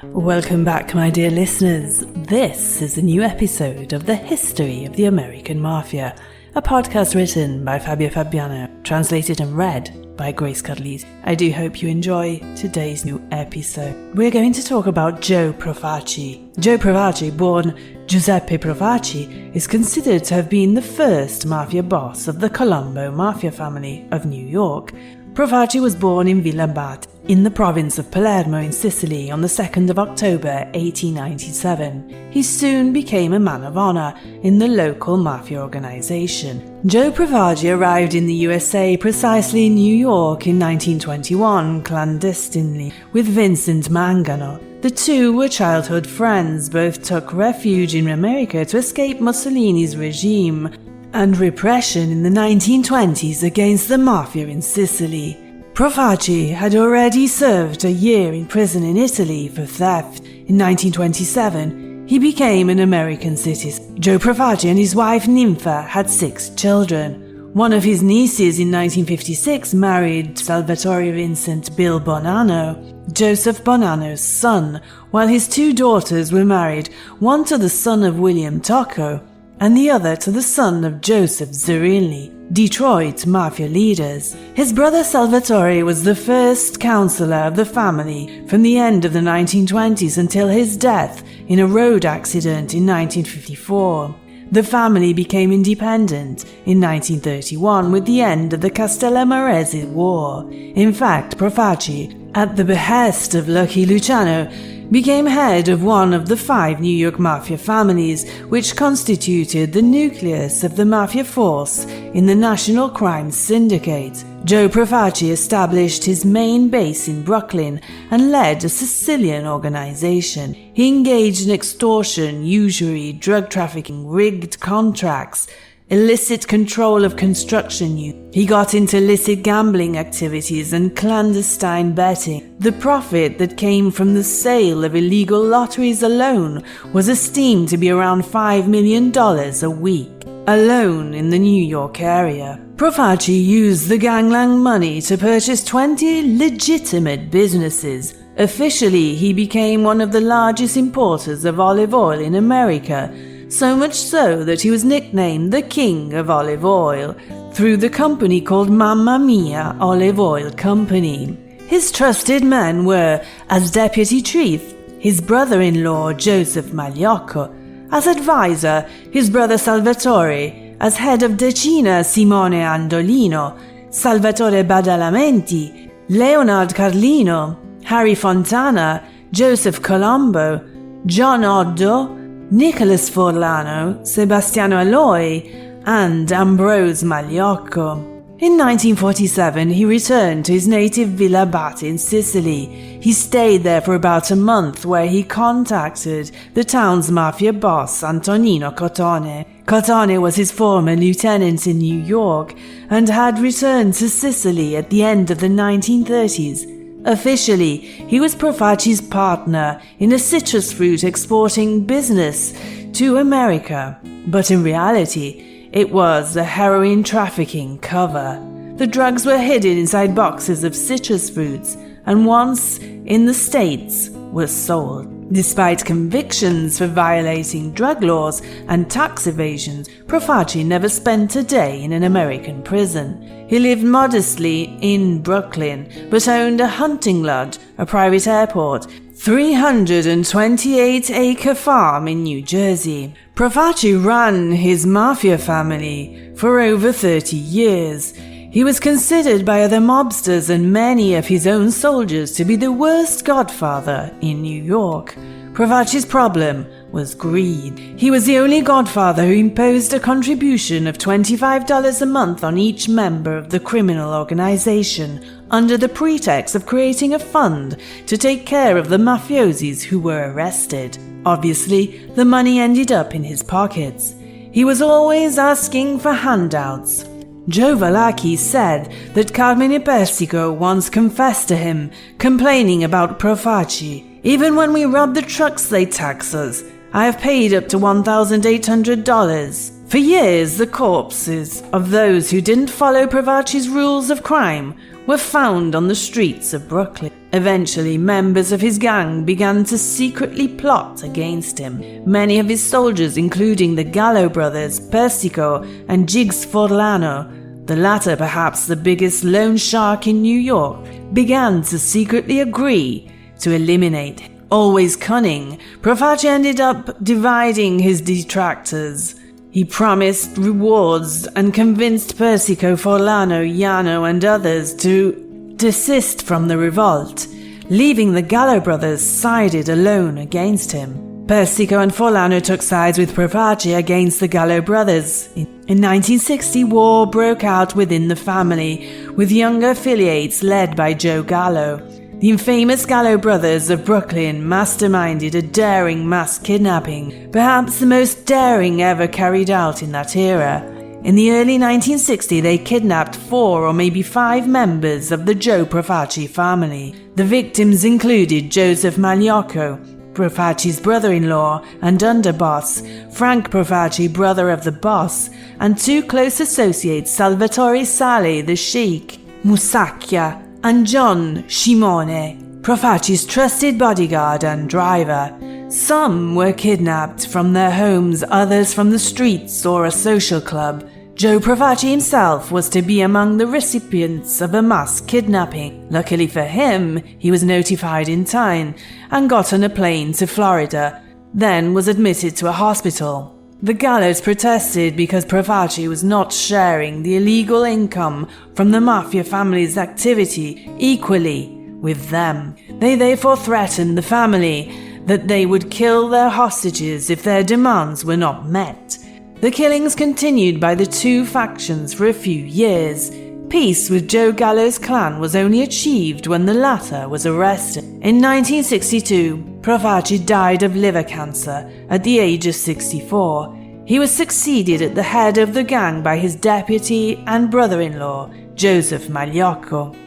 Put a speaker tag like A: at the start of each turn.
A: Welcome back, my dear listeners. This is a new episode of The History of the American Mafia, a podcast written by Fabio Fabiano, translated and read by Grace Cudlitz. I do hope you enjoy today's new episode. We're going to talk about Joe Profaci. Joe Profaci, born Giuseppe Profaci, is considered to have been the first mafia boss of the Colombo mafia family of New York. Profaci was born in Villabate, in the province of Palermo in Sicily on the 2nd of October 1897. He soon became a man of honor in the local mafia organization. Joe Profaci arrived in the USA precisely in New York in 1921, clandestinely, with Vincent Mangano. The two were childhood friends, both took refuge in America to escape Mussolini's regime and repression in the 1920s against the mafia in Sicily. Profaci had already served a year in prison in Italy for theft. In 1927, he became an American citizen. Joe Profaci and his wife Ninfa had 6 children. One of his nieces in 1956 married Salvatore Vincent Bill Bonanno, Joseph Bonanno's son, while his 2 daughters were married, one to the son of William Tocco and the other to the son of Joseph Zerilli, Detroit mafia leaders. His brother Salvatore was the first counselor of the family from the end of the 1920s until his death in a road accident in 1954. The family became independent in 1931 with the end of the Castellamarese War. In fact, Profaci, at the behest of Lucky Luciano, became head of one of the 5 New York mafia families which constituted the nucleus of the mafia force in the National Crime Syndicate. Joe Profaci established his main base in Brooklyn and led a Sicilian organization. He engaged in extortion, usury, drug trafficking, rigged contracts, illicit control of construction use. He got into illicit gambling activities and clandestine betting. The profit that came from the sale of illegal lotteries alone was esteemed to be around $5 million a week, alone in the New York area. Profaci used the gangland money to purchase 20 legitimate businesses. Officially, he became one of the largest importers of olive oil in America, so much so that he was nicknamed the King of Olive Oil through the company called Mamma Mia Olive Oil Company. His trusted men were, as deputy chief, his brother-in-law Joseph Magliocco, as advisor his brother Salvatore, as head of Decina Simone Andolino, Salvatore Badalamenti, Leonard Carlino, Harry Fontana, Joseph Colombo, John Oddo, Nicholas Forlano, Sebastiano Aloi, and Ambrose Magliocco. In 1947, he returned to his native Villabate in Sicily. He stayed there for about a month, where he contacted the town's mafia boss, Antonino Cotone. Cotone was his former lieutenant in New York and had returned to Sicily at the end of the 1930s. Officially, he was Profaci's partner in a citrus fruit exporting business to America, but in reality, it was a heroin trafficking cover. The drugs were hidden inside boxes of citrus fruits and once in the States were sold. Despite convictions for violating drug laws and tax evasions, Profaci never spent a day in an American prison. He lived modestly in Brooklyn, but owned a hunting lodge, a private airport, 328-acre farm in New Jersey. Profaci ran his mafia family for over 30 years. He was considered by other mobsters and many of his own soldiers to be the worst godfather in New York. Profaci's problem was greed. He was the only godfather who imposed a contribution of $25 a month on each member of the criminal organization under the pretext of creating a fund to take care of the mafiosis who were arrested. Obviously, the money ended up in his pockets. He was always asking for handouts. Joe Valacchi said that Carmine Persico once confessed to him, complaining about Profaci. "Even when we rob the trucks they tax us. I have paid up to $1,800. For years, the corpses of those who didn't follow Profaci's rules of crime were found on the streets of Brooklyn. Eventually, members of his gang began to secretly plot against him. Many of his soldiers, including the Gallo brothers, Persico and Gigs Forlano, the latter perhaps the biggest loan shark in New York, began to secretly agree to eliminate him. Always cunning, Profaci ended up dividing his detractors. He promised rewards and convinced Persico, Forlano, Iano and others to desist from the revolt, leaving the Gallo brothers sided alone against him. Persico and Forlano took sides with Profaci against the Gallo brothers. In 1960, war broke out within the family, with younger affiliates led by Joe Gallo. The infamous Gallo brothers of Brooklyn masterminded a daring mass kidnapping, perhaps the most daring ever carried out in that era. In the early 1960s, they kidnapped 4 or maybe 5 members of the Joe Profaci family. The victims included Joseph Magliocco, Profaci's brother-in-law and underboss, Frank Profaci, brother of the boss, and 2 close associates, Salvatore Sale, the sheik, Musacchia, and John Shimone, Profaci's trusted bodyguard and driver. Some were kidnapped from their homes, others from the streets or a social club. Joe Profaci himself was to be among the recipients of a mass kidnapping. Luckily for him, he was notified in time and got on a plane to Florida, then was admitted to a hospital. The Gallos protested because Profaci was not sharing the illegal income from the mafia family's activity equally with them. They therefore threatened the family that they would kill their hostages if their demands were not met. The killings continued by the 2 factions for a few years. Peace with Joe Gallo's clan was only achieved when the latter was arrested. In 1962, Profaci died of liver cancer at the age of 64. He was succeeded at the head of the gang by his deputy and brother-in-law, Joseph Magliocco.